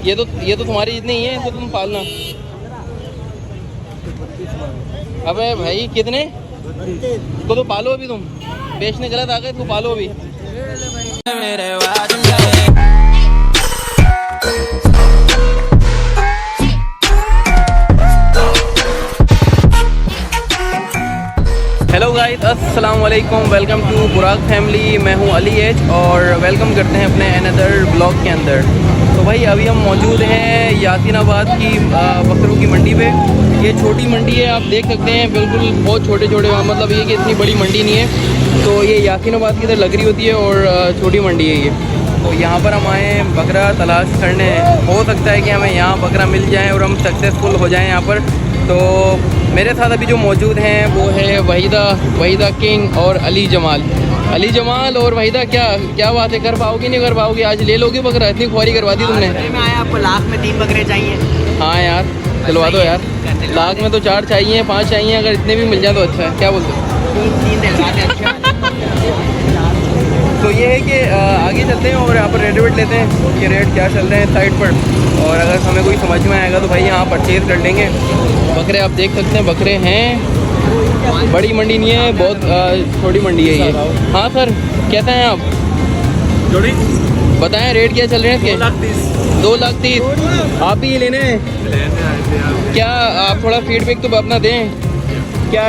ये तो तुम्हारी इतनी ही है, इसको तुम पालना। अबे भाई कितने को तो पालो अभी, तुम बेचने गलत आ गए, तो पालो अभी। हेलो गाइस, अस्सलाम वालेकुम, वेलकम टू बुराक फैमिली। मैं हूं अली एच और वेलकम करते हैं अपने अनदर ब्लॉग के अंदर। तो भाई अभी हम मौजूद हैं यासीनाबाद की बकरों की मंडी पे। ये छोटी मंडी है, आप देख सकते हैं, बिल्कुल बहुत छोटे छोटे, मतलब ये कि इतनी बड़ी मंडी नहीं है। तो ये यासीनाबाद की तरह लग रही होती है और छोटी मंडी है ये। तो यहाँ पर हम आए हैं बकरा तलाश करने। हो सकता है कि हमें यहाँ बकरा मिल जाए और हम सक्सेसफुल हो जाएं यहाँ पर। तो मेरे साथ अभी जो मौजूद हैं वो है वहीदा किंग और अली जमाल और वहीदा। क्या बात है, कर पाओगे नहीं कर पाओगे? आज ले लोगे बकरा? इतनी ख्वारी करवा दी तुमने। मैं आया, आपको लाख में 3 बकरे चाहिए? हाँ यार चलवा दो यार, लाख में तो 4 चाहिए, 5 चाहिए, अगर इतने भी मिल जाए तो अच्छा है। क्या बोलते हो? 3 दिलवा दे। अच्छा तो ये है कि आगे चलते हैं और यहाँ पर रेट लेते हैं कि रेट क्या चल रहे हैं साइड पर, और अगर हमें कोई समझ में आएगा तो भाई यहाँ परचेज़ कर लेंगे। बकरे आप देख सकते हैं, बकरे हैं, बड़ी मंडी नहीं है, बहुत छोटी मंडी है ये। हाँ सर, कैसे हैं आप? जोड़ी बताएं रेट क्या चल रहे हैं इसके? 2,30,000। आप ही लेने हैं क्या? आप थोड़ा फीडबैक तो अपना दें। क्या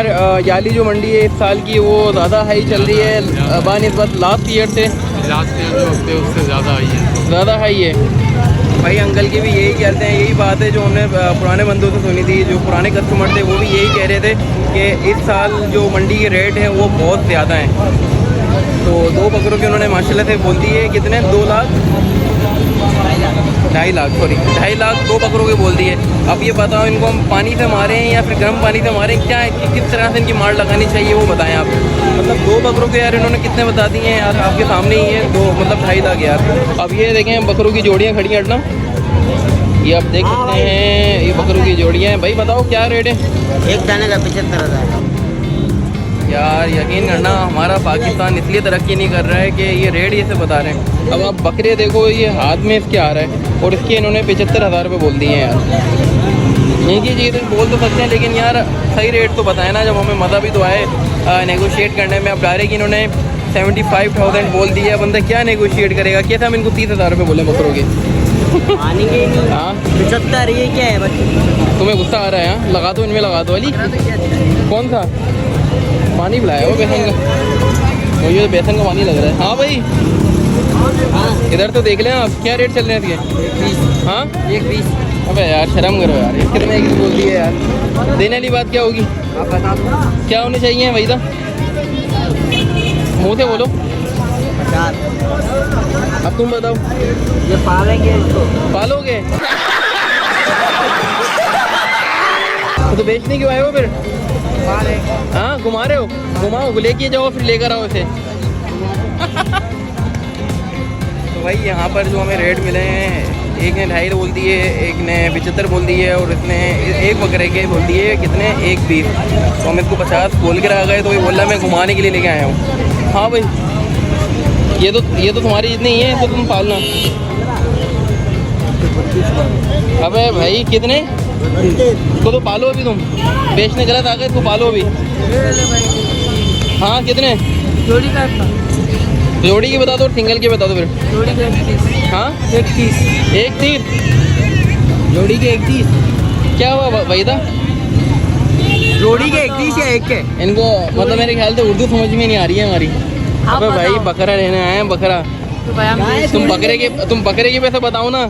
याली जो मंडी है इस साल की वो ज़्यादा हाई चल रही है बानिस्बत लास्ट ईयर से? लास्ट ईयर जो हफ्ते उससे ज़्यादा आई है। ज़्यादा हाई है भाई। अंकल के भी यही कहते हैं, यही बात है जो हमने पुराने बंदों से सुनी थी। जो पुराने कस्टमर थे वो भी यही कह रहे थे कि इस साल जो मंडी के रेट हैं वो बहुत ज़्यादा हैं। तो 2 बकरों के उन्होंने माशाल्लाह से बोल दिए कितने, 2 लाख 2.5 लाख, सॉरी 2.5 लाख 2 बकरों के बोल दिए। अब ये बताओ इनको हम पानी से मारें या फिर गर्म पानी से मारें, क्या है, किस तरह से इनकी मार लगानी चाहिए वो बताएं आप। मतलब 2 बकरों के यार इन्होंने कितने बता दिए हैं यार, आपके सामने ही है, 2 मतलब 2.5 लाख यार। अब ये देखें बकरों की जोड़ियाँ खड़ी हैं ना, ये आप देख सकते हैं, ये बकरों की जोड़ियाँ हैं। भाई बताओ क्या रेट है? एक दाने का 75,000। यार यकीन करना, हमारा पाकिस्तान इसलिए तरक्की नहीं कर रहा है कि ये रेट ये से बता रहे हैं। अब आप बकरे देखो, ये हाथ में इसके आ रहा है और इसके इन्होंने 75,000 रुपये बोल दिए हैं यार। यही की चीज़ बोल तो सकते हैं, लेकिन यार सही रेट तो बताए ना, जब हमें मज़ा भी तो आए नेगोशिएट करने में। अब डायरेक्ट इन्होंने 75,000 बोल दिया, बंदा क्या नेगोशिएट करेगा? कैसे हम इनको 30,000 रुपये बोले बकरों के? मानेंगे नहीं। हाँ 75, ये क्या है बच्चे? तुम्हें गुस्सा आ रहा है? हाँ लगा दो, इनमें लगा दो। अली कौन सा पानी पिलाया वो बेसन का? मुझे तो बेसन का पानी लग रहा है। हाँ भाई इधर तो देख लें आप, क्या रेट चल रहे हैं इसके? हाँ 1,20। अबे यार शर्म करो यार, कितने की बोल दी है यार। देने वाली बात क्या होगी? आप बताओ क्या होने चाहिए भाई साहब, मुँह से बोलो। 50। अब तुम बताओ। ये पालेंगे इसको? पालोगे तो बेचने क्यों आए हो फिर? हाँ घुमा रहे हो, घुमाओ, लेके जाओ फिर लेकर आओ इसे। तो भाई यहाँ पर जो हमें रेट मिले हैं, एक ने 2.5 बोल दिए, एक ने 75 बोल दिए और इसने एक बकरे के बोल दिए कितने, 1,20। तो हम इसको 50 बोल कर आ गए, तो ये बोल रहा मैं घुमाने के लिए लेके आया हूँ। हाँ भाई ये तो तुम्हारी इतनी ही है, इसको तुम पालना। अबे भाई कितने को तो पालो अभी, तुम बेचने गलत आ गए, इसको पालो अभी। हाँ कितने? जोड़ी का जोड़ी की बता दो और सिंगल की बता दो फिर। जोड़ी के 1,30। हाँ 1,30। 1,30 जोड़ी के 1,30। क्या हुआ वहीदा? जोड़ी के 1,30 या एक के? इनको मतलब मेरे ख्याल से उर्दू समझ में नहीं आ रही है हमारी। अबे भाई बकरा लेने आए हैं, बकरा। तुम बकरे के पैसे बताओ ना।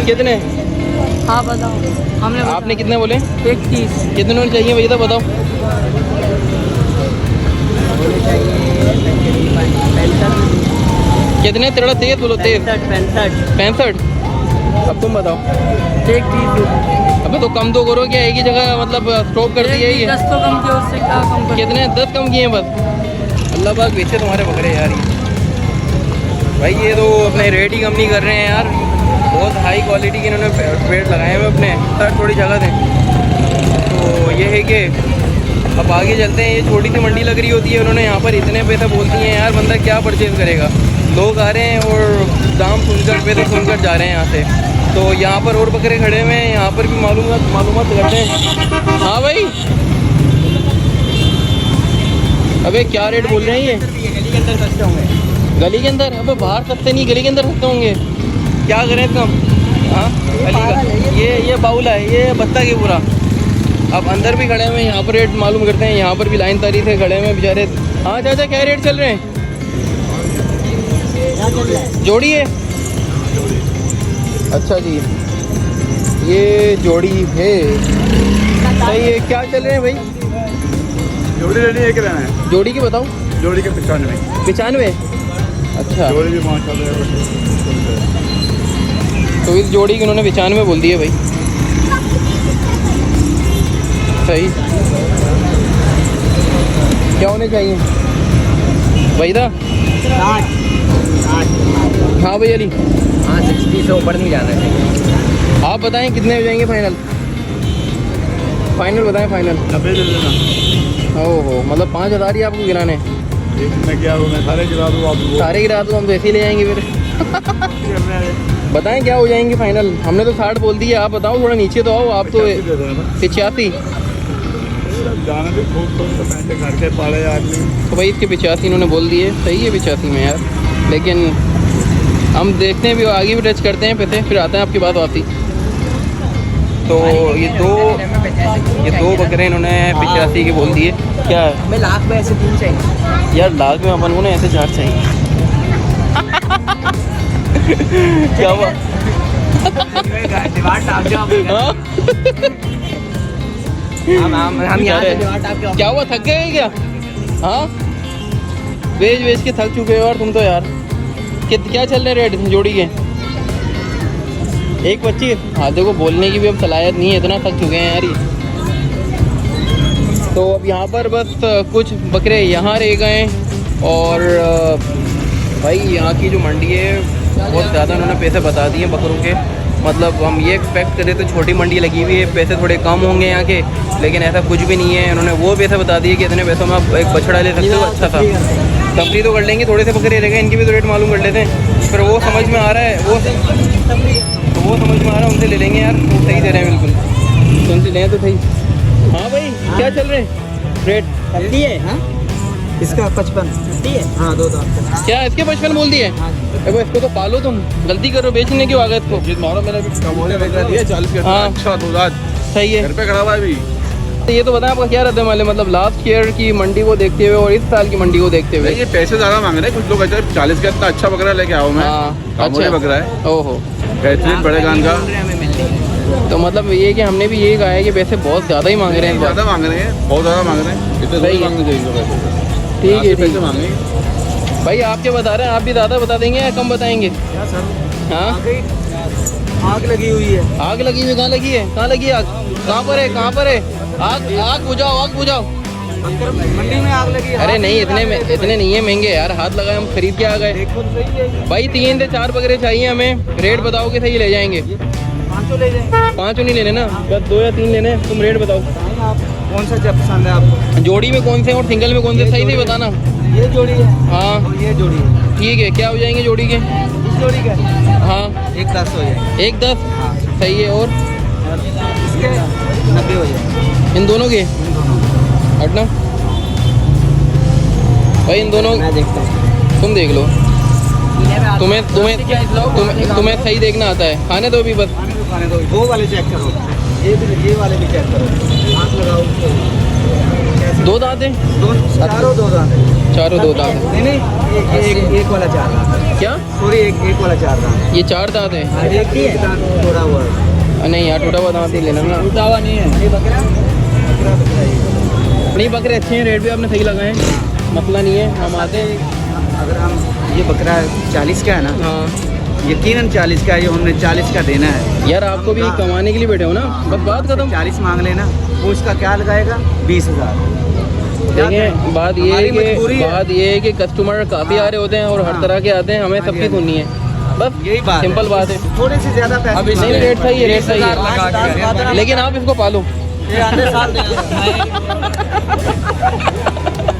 कितने? हाँ बताओ। हमने आपने कितने बोले? 1,30। कितने चाहिए भैया बताओ। कितने? थोड़ा तेज बोलो, तेज। 65। अब तुम बताओ। 1,30। अबे तो कम तो करो, क्या एक ही जगह मतलब स्टॉप कर दिया ये? 10 तो कम किया, उससे क्या कम कर? कितने? 10 कम किए बस। अल्लाह पाक बेचे तुम्हारे बकरे यार। ये भाई ये तो अपने रेट ही कम नहीं कर रहे हैं यार, बहुत हाई क्वालिटी के इन्होंने पेड़ लगाए हुए अपने। सर थोड़ी जगह दें। तो ये है कि अब आगे चलते हैं। ये छोटी सी मंडी लग रही होती है, उन्होंने यहाँ पर इतने पैसे बोल दिए हैं यार, बंदा क्या परचेज़ करेगा। लोग आ रहे हैं और दाम सुनकर पैसे सुनकर जा रहे हैं यहाँ से। तो यहाँ पर और बकरे खड़े हुए हैं, यहाँ पर भी मालूमात करते हैं। हाँ भाई, अबे क्या रेट बोल रहे हैं ये? गली के अंदर सस्ते होंगे। गली के अंदर? अबे बाहर सस्ते नहीं, गली के अंदर सस्ते होंगे। क्या करें कम? हाँ गली का ये बाउल है, ये बत्ता के पूरा। अब अंदर भी खड़े हुए हैं, यहाँ पर रेट मालूम करते हैं। यहाँ पर भी लाइन तारी से खड़े हुए हैं बेचारे। हाँ चाचा, क्या रेट चल रहे हैं? जोड़ी है? अच्छा जी, ये जोड़ी है। सही है। क्या चल रहे हैं भाई? जोड़ी लेनी है, क्या लेना है? जोड़ी की बताओ। जोड़ी के 95। 95? अच्छा, जोड़ी भी 5,000। तो इस जोड़ी की उन्होंने 95 बोल दिए भाई। सही। क्या होने चाहिए भाई दा? 60। हाँ भाई अली, हाँ 60 से ऊपर नहीं जाना चाहिए। आप बताएं कितने हो जाएंगे फाइनल? फाइनल बताएं, फाइनल। 90 दे देना। ओहो, मतलब 5,000 ही आपको गिराने? एक में क्या हो, मैं सारे गिरा दूँ, आप सारे गिरा दो, हम तो ऐसे ही ले जाएंगे फिर। बताएं क्या हो जाएंगे फाइनल? हमने तो 60 बोल दिया, आप बताओ, थोड़ा नीचे तो आओ। आप तो 85। जाना भी खूब तो पैसे घर के पाले आदमी। तो भाई इसके 85 इन्होंने बोल दिए। सही है 85 में यार, लेकिन हम देखते हैं भी, आगे भी टच करते हैं पैसे, फिर आते हैं आपकी बात वापसी। तो ये दो बकरे इन्होंने 85 के बोल दिए। क्या है? हमें लाख में ऐसे 3 चाहिए यार, लाख में अपन को ना ऐसे 4 चाहिए। क्या हुआ? हाँ? हम यहाँ से डिमांड आपके क्या हुआ, थक गए क्या? हाँ, बेच के थक चुके हो यार तुम तो यार। क्या चल रहे रेट जोड़ी के? 1.25? हाँ देखो, बोलने की भी अब सलाहियत नहीं है, इतना थक चुके हैं यार ये। तो अब यहाँ पर बस कुछ बकरे यहाँ रह गए। और भाई यहाँ की जो मंडी है, बहुत ज़्यादा उन्होंने पैसे बता दिए बकरों के। मतलब हम ये एक्सपेक्ट करें तो छोटी मंडी लगी हुई है, पैसे थोड़े कम होंगे यहाँ के, लेकिन ऐसा कुछ भी नहीं है। उन्होंने वो पैसे बता दिए कि इतने पैसों में आप एक बछड़ा ले सकते हो। अच्छा था, तफरी तो कर लेंगे, थोड़े से बकरे रह गए, इनकी भी तो रेट मालूम कर लेते हैं। फिर वो समझ में आ रहा है, वो समझ में आ रहा है, उनसे ले लेंगे यार, वो सही दे रहे हैं बिल्कुल, तो उनसे लें तो सही। हाँ भाई, क्या चल रहे हैं रेट? है इसका 55 है। हाँ 2 दांत। क्या इसके 55 बोल दिए? अरे इसको तो पालो, तुम गलती करो, बेचने क्यों आ गए इसको? मैंने भी कमोले बेचा दिया 40 का। हाँ। अच्छा 2 दांत सही है। घर पे खड़ा हुआ है अभी। तो ये तो बताएं आपका क्या रहता है माले, मतलब लास्ट ईयर की मंडी को देखते हुए और इस साल की मंडी को देखते हुए? ये पैसे ज़्यादा मांग रहे हैं कुछ लोग। 40 का इतना अच्छा बकरा लेके आओ मैं। हाँ, कमोले अच्छा। बकरा है, ओहो, बेहतरीन बड़े गान का। तो मतलब ये कि हमने भी ये कहा है कि पैसे बहुत ज़्यादा ही मांग रहे हैं इस बार। ज़्यादा मांग रहे हैं, बहुत ज़्यादा मांग रहे हैं। इतने सही थोड़ी है। मांगने चाहिए पैसे। ठीक है, पैसे ठीक। मांगेंगे भाई आप क्या बता रहे हैं? आप भी ज़्यादा बता देंगे या कम बताएंगे? क्या सर? हाँ, आग लगी हुई है। आग लगी हुई? कहाँ लगी है? कहाँ लगी है आग? कहाँ पर है? कहाँ पर है आग? आग बुझाओ, आग बुझाओ। मंडी में आग लगी है। अरे नहीं, इतने नहीं है महंगे यार, हाथ लगाए हम खरीद के आ गए। देखो तो सही है। भाई 3 से 4 बकरे चाहिए हमें, रेट बताओगे सही ले जाएंगे। 500 ले जाएंगे। 5 नहीं लेने ना, बस 2 या 3 लेने हैं। तुम रेट बताओ, बताएं आप कौन सा जब पसंद है आपको? जोड़ी में कौन से और सिंगल में कौन से, सही से बताना। ये जोड़ी है हाँ और ये जोड़ी है। ठीक है, क्या हो जाएंगे जोड़ी के? इस जोड़ी का हाँ 1,10 हो जाएंगे। 1,10? हाँ सही है। और इसके 90 हो जाएंगे। इन दोनों के हटना भाई, इन दोनों मैं देखता हूँ। तुम देख लो, तुम्हें सही देखना आता है। खाने दो भी बस। खाने दो। वो वाले चेक करो, ये वाले भी चेक करो। हाथ लगाओ। 2 दांत हैं? चारों 2 दांत है। चारों 2 दांत हैं? नहीं, एक वाला 4 दांत है। क्या? सॉरी, एक वाला 4 दांत है। ये 4 दांत हैं? एक दांत थोड़ा हुआ है। नहीं यार, टूटा हुआ दांत ही लेना ना। टूटा हुआ नहीं है। ये बकरा नहीं, बकरे अच्छे हैं, रेट भी आपने सही लगाए हैं, मसला नहीं है। हम आते हैं। अगर हम ये बकरा 40 का है ना, हाँ यकीनन 40 का है, ये हमने 40 का देना है यार, आपको भी कमाने के लिए बैठे हो ना, बस बात खत्म। 40 मांग लेना, वो उसका क्या लगाएगा? 20,000। देखिए बात ये हमारी मजबूरी है। है कि कस्टमर काफ़ी आ रहे होते हैं और हर तरह के आते हैं, हमें सबकी सुननी है, बस यही बात सिंपल बात है। थोड़े से ज्यादा पैसे अभी नहीं, रेट सही है, रेट सही है, है। लेकिन आप इसको पालो। ये आधे साल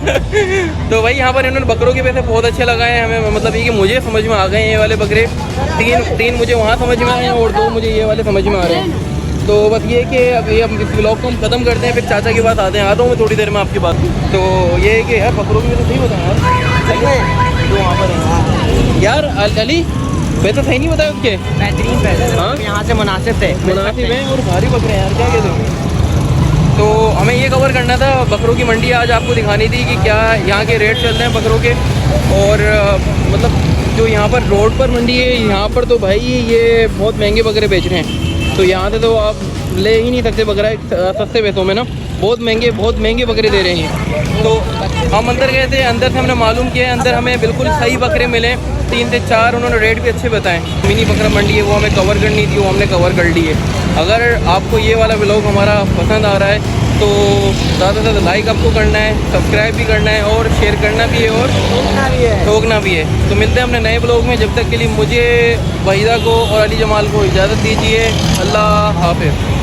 तो भाई यहाँ पर इन्होंने बकरों के पैसे बहुत अच्छे लगाए हैं हमें, मतलब ये कि मुझे समझ में आ गए हैं ये वाले बकरे। तीन मुझे वहाँ समझ में आए हैं और 2 मुझे ये वाले समझ में आ रहे हैं। तो बस ये कि अभी हम इस ब्लॉग को हम ख़त्म करते हैं, फिर चाचा की बात आते हैं। आता हूँ मैं थोड़ी देर में आपकी बात। तो ये है कि यार बकरों की वजह सही बताया यार, सही है जो वहाँ पर है यार। अली वैसे सही नहीं बताया उसके, बेहतरीन पैसे हाँ? यहाँ से मुनासिब थे। मुनासिब है और भारी बकरे हैं यार, क्या कहते हो। तो हमें ये कवर करना था, बकरों की मंडी आज आपको दिखानी थी कि क्या यहाँ के रेट चल रहे हैं बकरों के। और मतलब जो यहाँ पर रोड पर मंडी है, यहाँ पर तो भाई ये बहुत महंगे बकरे बेच रहे हैं। तो यहाँ से तो आप ले ही नहीं सकते बकरा सस्ते पैसों में ना, बहुत महंगे बकरे दे रहे हैं। तो हम अंदर गए थे, अंदर से हमने मालूम किया, अंदर हमें बिल्कुल सही बकरे मिले, 3 से 4, उन्होंने रेट भी अच्छे बताए। मिनी बकरा मंडी है वो हमें कवर करनी थी, वो हमने कवर कर ली है। अगर आपको ये वाला व्लॉग हमारा पसंद आ रहा है तो ज़्यादा से ज़्यादा लाइक आपको करना है, सब्सक्राइब भी करना है और शेयर करना भी है और ठोकना भी है। तो मिलते हैं अपने नए ब्लॉग में, जब तक के लिए मुझे, वहीदा को और अली जमाल को इजाज़त दीजिए। अल्लाह हाफ़िज़।